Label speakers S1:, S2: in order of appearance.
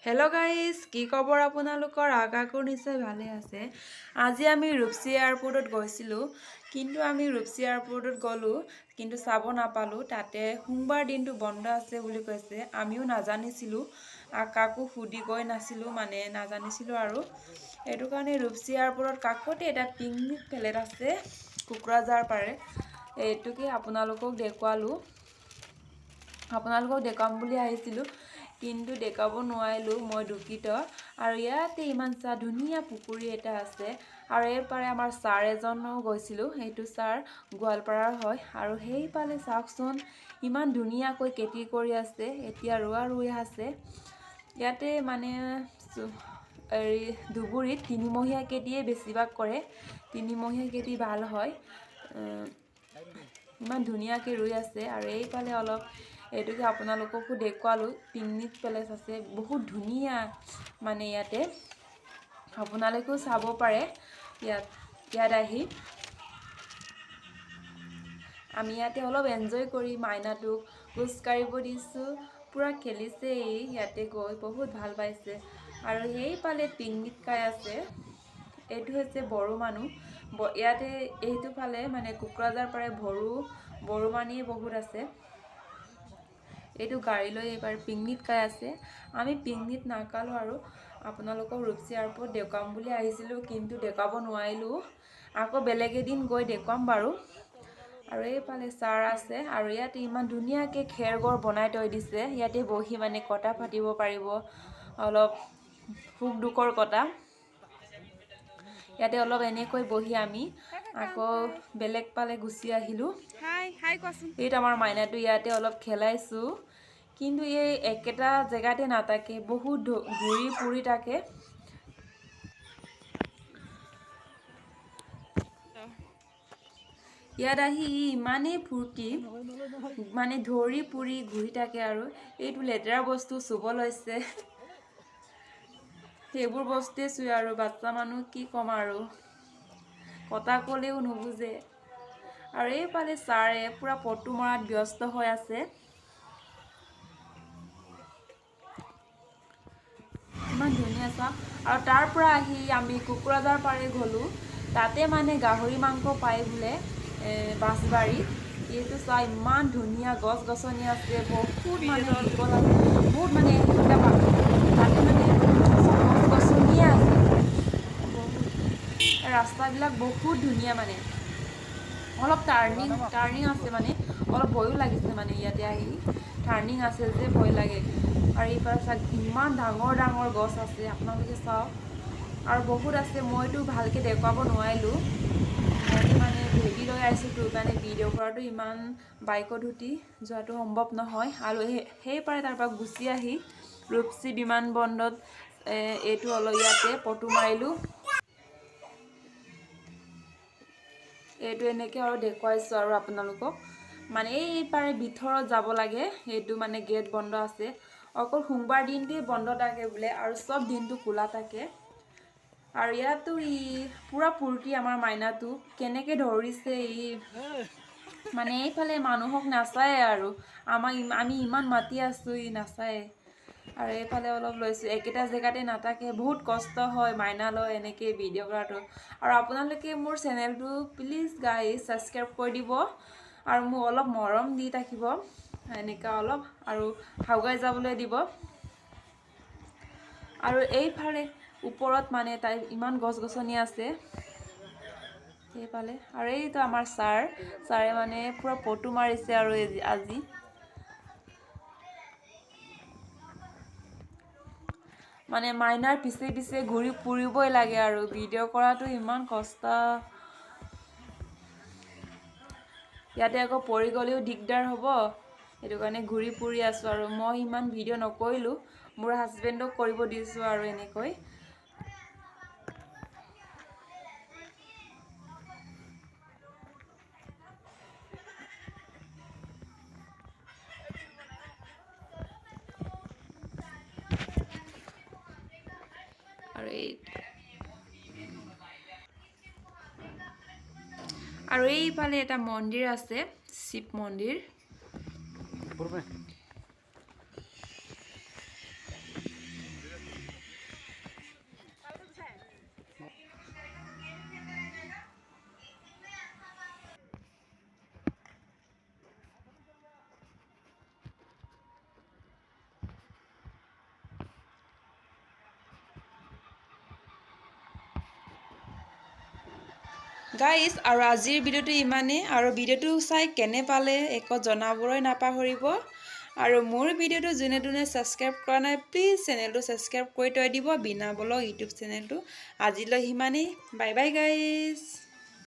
S1: hello guys কি খবৰ আপোনালোকৰ আগাকুৰ নিশ্চয় ভালে আছে আজি আমি ৰূপসী এয়াৰপোৰ্টত গৈছিলো কিন্তু আমি ৰূপসী এয়াৰপোৰ্টত গলো কিন্তু চাব নাপালো তাতে সোমবাৰ দিনটো বন্ধ আছে বুলি কৈছে আমিও নাজানিছিলো কাকু ফুডি গৈ নাছিলো মানে নাজানিছিলো আৰু এটো কাৰণে ৰূপসী এয়াৰপোৰ্টত কাকতে এটা পিকনিক প্লেট আছে কুকুৰাজাৰ পাৰে এটোকে আপোনালোকক দেখাম বুলি আহিছিলো কিন্তু দেখাব নোৱাৰিলো মই দুখিত আৰু ইয়াতে ইমান সা ধুনিয়া পুকুৰী এটা আছে আৰু এই পাৰে আমাৰ সাৰ এজনও গৈছিলো এইটো সাৰ গোৱালপাৰাৰ হয় আৰু হেই পালে সাকচোন ইমান ধুনিয়া কৈ কেটি কৰি আছে এতিয়া ৰুই আছে ইয়াতে মানে দুবুৰীত তিনিমহীয়া কেটিয়ে বেছিভাগ কৰে তিনিমহীয়া কেটি ভাল হয় ইমান ধুনিয়াকৈ ৰুই আছে আৰু এই পালে অলপ এটোকে আপোনালোককো দেখুৱালো পিকনিক প্লেস আছে বহুত ধুনিয়া মানে ইয়াতে আপোনালোকেও চাব পাৰে ইয়াত আহি আমি ইয়াতে অলপ এনজয় কৰি মাইনাটো কুছ কাৰিব দিছো পুৰা খেলিছে ইয়াতে গৈ বহুত ভাল পাইছে আৰু হেই পালে পিকনিক খাই আছে এটো হৈছে বড়ো মানুহ ইয়াতে এইটো ফালে মানে কুকুৰাজাৰ পাৰে বড়ো মানিয়ে বহুত আছে এটো গাড়ী লৈ এবাৰ পিকনিক খাই আছে আমি পিকনিক নাকালো আৰু আপোনালোকক ৰূপসী এয়াৰপোৰ্ট দেখাম বুলি আহিছিলো কিন্তু দেখাব নোৱাৰিলো আকৌ বেলেগ এদিন গৈ দেখাম বাৰু আৰু এই পালে সাৰ আছে আৰু ইয়াতে ইমান ধুনিয়াকৈ খেৰগৰ বনাই থৈ দিছে ইয়াতে বহি মানে কটা ফাটিব পাৰিব অলপ সুখ দুখৰ কথা ইয়াতে অলপ এনেকৈ বহি আমি আকৌ বেলেগ পালে গুছি আহিলো হাই কোৱাচোন এইটো আমাৰ মাইনাটো ইয়াতে অলপ খেলাইছো কিন্তু এই একেটা জায়গাতে নাথাকে বহুত ঘুৰি পুৰি থাকে ইয়াত আহি ইমানে ফুৰ্তি মানে ধৰি পুৰি ঘুৰি থাকে আৰু এইটো লেতেৰা বস্তু চুব লৈছে সেইবোৰ বস্তুৱে চুই আৰু বাচ্চা মানুহ কি কম আৰু কথা ক'লেও নুবুজে আৰু এই পালে সাৰে পুৰা ফটো মৰাত ব্যস্ত হৈ আছে ইমান ধুনিয়া সা আৰু তাৰ পৰা আহি আমি কুকুৰাজাৰ পাৰে গলো তাতে মানে গাহৰি মাংস পাই বুলে বাসবাৰী এইটো সা ইমান ধুনিয়া গছ গছনি আছে বহুত মানে দীঘল আছে বহুত মানে তাতে মানে গছ গছনিয়ে আছে ৰাস্তা বিলাক বহুত ধুনিয়া মানে অলপ টাৰ্নিং আছে মানে অলপ ভয়ও লাগিছে মানে ইয়াতে আহি টাৰ্নিং আছে যে ভয় লাগে আৰু এই পাৰ ইমান ডাঙৰ ডাঙৰ গছ আছে আপোনালোকে চাওক আৰু বহুত আছে মইতো ভালকে দেখাব নোৱাৰিলো মানে ভেগি লৈ আইছো তো কাৰণে ভিডিঅ' কৰাটো ইমান বাইকত উঠি যোৱাটো সম্ভৱ নহয় আৰু সেই পাৰে তাৰ পৰা গুচি আহি ৰূপসী বিমানবন্দৰত এইটো অলপ ইয়াতে ফটো মাৰিলো এইটো এনেকৈ আৰু দেখুৱাইছো আৰু আপোনালোকক মানে এই পাৰে ভিতৰত যাব লাগে এইটো মানে গেট বন্ধ আছে অকল সোমবাৰ দিনটোৱে বন্ধ থাকে বোলে আৰু সব দিনটো খোলা থাকে আৰু ইয়াতো পুৰা ফুৰ্তি আমাৰ মাইনাটো কেনেকৈ ধৰিছে মানে এইফালে মানুহক নাচায় আৰু আমি ইমান মাতি আছো নাচায় আৰু এইফালে অলপ লৈছো একেটা জেগাতে নাথাকে বহুত কষ্ট হয় মাইনালৈ এনেকৈ ভিডিঅ' কৰাটো আৰু আপোনালোকে মোৰ চেনেলটো প্লিজ গাইজ সাবস্ক্ৰাইব কৰি দিব আৰু মোক অলপ মৰম দি থাকিব এনেকা অলপ আৰু হাউগাই যাবলৈ দিব আৰু এইফালে ওপৰত মানে তাই ইমান গছ গছনি আছে এইফালে আৰু এইটো আমাৰ সাৰে মানে পুৰা ফটো মাৰিছে আৰু আজি মানে মাইনাৰ পিছে পিছে ঘূৰি ফুৰিবই লাগে আৰু ভিডিঅ' কৰাটো ইমান কষ্ট ইয়াতে আকৌ পৰি গলেও দিগদাৰ হ'ব এটো কাৰণে ঘূৰি ফুৰি আছো আৰু মই ইমান ভিডিঅ' নকৰিলো মোৰ হাজবেণ্ডক কৰিব দিছো আৰু এনেকৈ আৰু এইফালে এটা মন্দিৰ আছে শিৱ মন্দিৰ গাইজ আৰু আজিৰ ভিডিঅ'টো ইমানেই আৰু ভিডিঅ'টো চাই কেনে পালে একো জনাবলৈ নাপাহৰিব আৰু মোৰ ভিডিঅ'টো যোনে যোনে ছাবস্ক্ৰাইব কৰা নাই প্লিজ চেনেলটো ছাবস্ক্ৰাইব কৰি থৈ দিব বিনা ব্লগ ইউটিউব চেনেলটো আজিলৈ সিমানেই বাই বাই গাইজ